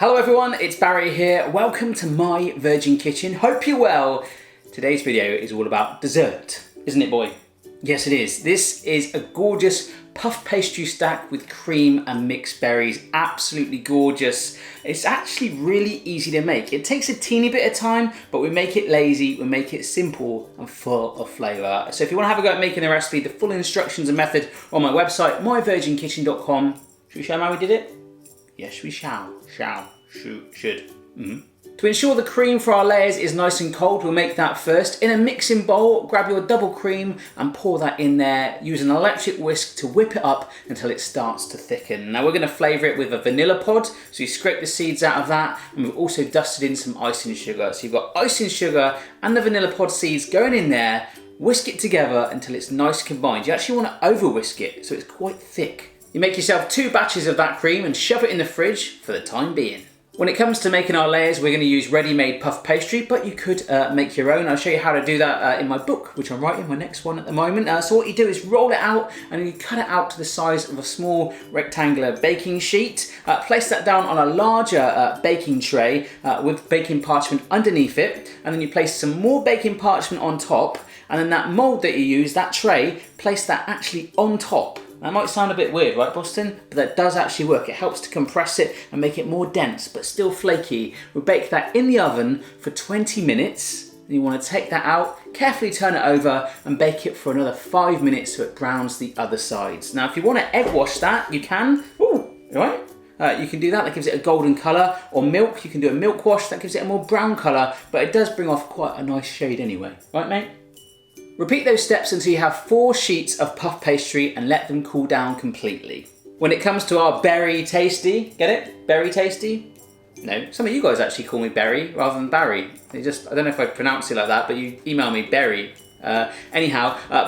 Hello everyone, it's Barry here. Welcome to my Virgin Kitchen. Hope you're well. Today's video is all about dessert, isn't it, boy? Yes, it is. This is a gorgeous puff pastry stack with cream and mixed berries. Absolutely gorgeous. It's actually really easy to make. It takes a teeny bit of time, but we make it lazy, we make it simple and full of flavour. So if you want to have a go at making the recipe, the full instructions and method are on my website, myvirginkitchen.com. Should we show them how we did it? Yes, we shall. Should. To ensure the cream for our layers is nice and cold, we'll make that first. In a mixing bowl, grab your double cream and pour that in there. Use an electric whisk to whip it up until it starts to thicken. Now we're going to flavour it with a vanilla pod, so you scrape the seeds out of that, and we've also dusted in some icing sugar. So you've got icing sugar and the vanilla pod seeds going in there. Whisk it together until it's nice combined. You actually want to over whisk it so it's quite thick. You make yourself 2 batches of that cream and shove it in the fridge for the time being. When it comes to making our layers, we're going to use ready-made puff pastry, but you could make your own. I'll show you how to do that in my book, which I'm writing, my next one at the moment. So what you do is roll it out and you cut it out to the size of a small rectangular baking sheet. Place that down on a larger baking tray with baking parchment underneath it, and then you place some more baking parchment on top, and then that mould that you use, that tray, place that actually on top. That might sound a bit weird, right, Boston? But that does actually work. It helps to compress it and make it more dense, but still flaky. We'll bake that in the oven for 20 minutes. You want to take that out, carefully turn it over and bake it for another 5 minutes so it browns the other sides. Now, if you want to egg wash that, you can. Ooh, right? You can do that gives it a golden colour, or milk, you can do a milk wash, that gives it a more brown colour, but it does bring off quite a nice shade anyway. Right, mate? Repeat those steps until you have 4 sheets of puff pastry and let them cool down completely. When it comes to our berry tasty, get it? Berry tasty? No, some of you guys actually call me Berry rather than Barry. I don't know if I pronounce it like that, but you email me Berry.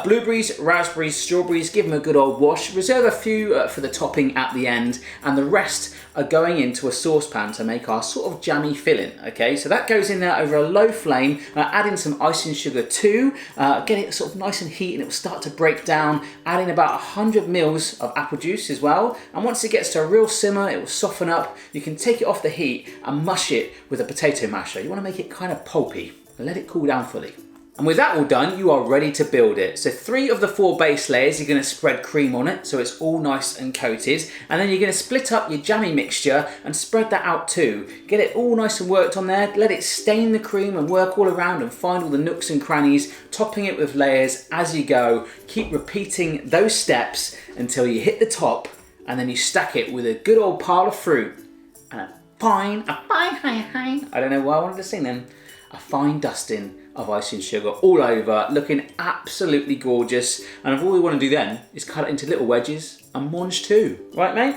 Blueberries, raspberries, strawberries, give them a good old wash. Reserve a few for the topping at the end, and the rest are going into a saucepan to make our sort of jammy filling, okay? So that goes in there over a low flame, add in some icing sugar too, get it sort of nice and heat and it will start to break down, add in about 100 mils of apple juice as well, and once it gets to a real simmer, it will soften up. You can take it off the heat and mush it with a potato masher. You want to make it kind of pulpy and let it cool down fully. And with that all done, you are ready to build it. So 3 of the 4 base layers, you're going to spread cream on it so it's all nice and coated. And then you're going to split up your jammy mixture and spread that out too. Get it all nice and worked on there. Let it stain the cream and work all around and find all the nooks and crannies, topping it with layers as you go. Keep repeating those steps until you hit the top, and then you stack it with a good old pile of fruit and a fine, I don't know why I wanted to sing then, a fine dusting of icing sugar all over, looking absolutely gorgeous. And all we want to do then is cut it into little wedges and mange too. Right, mate?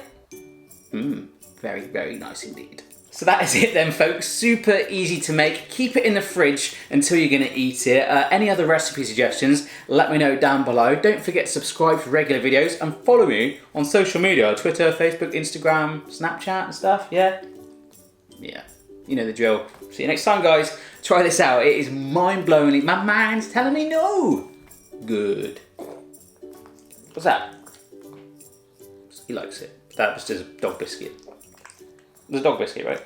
Very, very nice indeed. So that is it then, folks. Super easy to make. Keep it in the fridge until you're going to eat it. Any other recipe suggestions, let me know down below. Don't forget to subscribe for regular videos and follow me on social media, Twitter, Facebook, Instagram, Snapchat and stuff, yeah? Yeah, you know the drill. See you next time, guys. Try this out. It is mind-blowingly... My mind's telling me no. Good. What's that? He likes it. That was just a dog biscuit. It was a dog biscuit, right?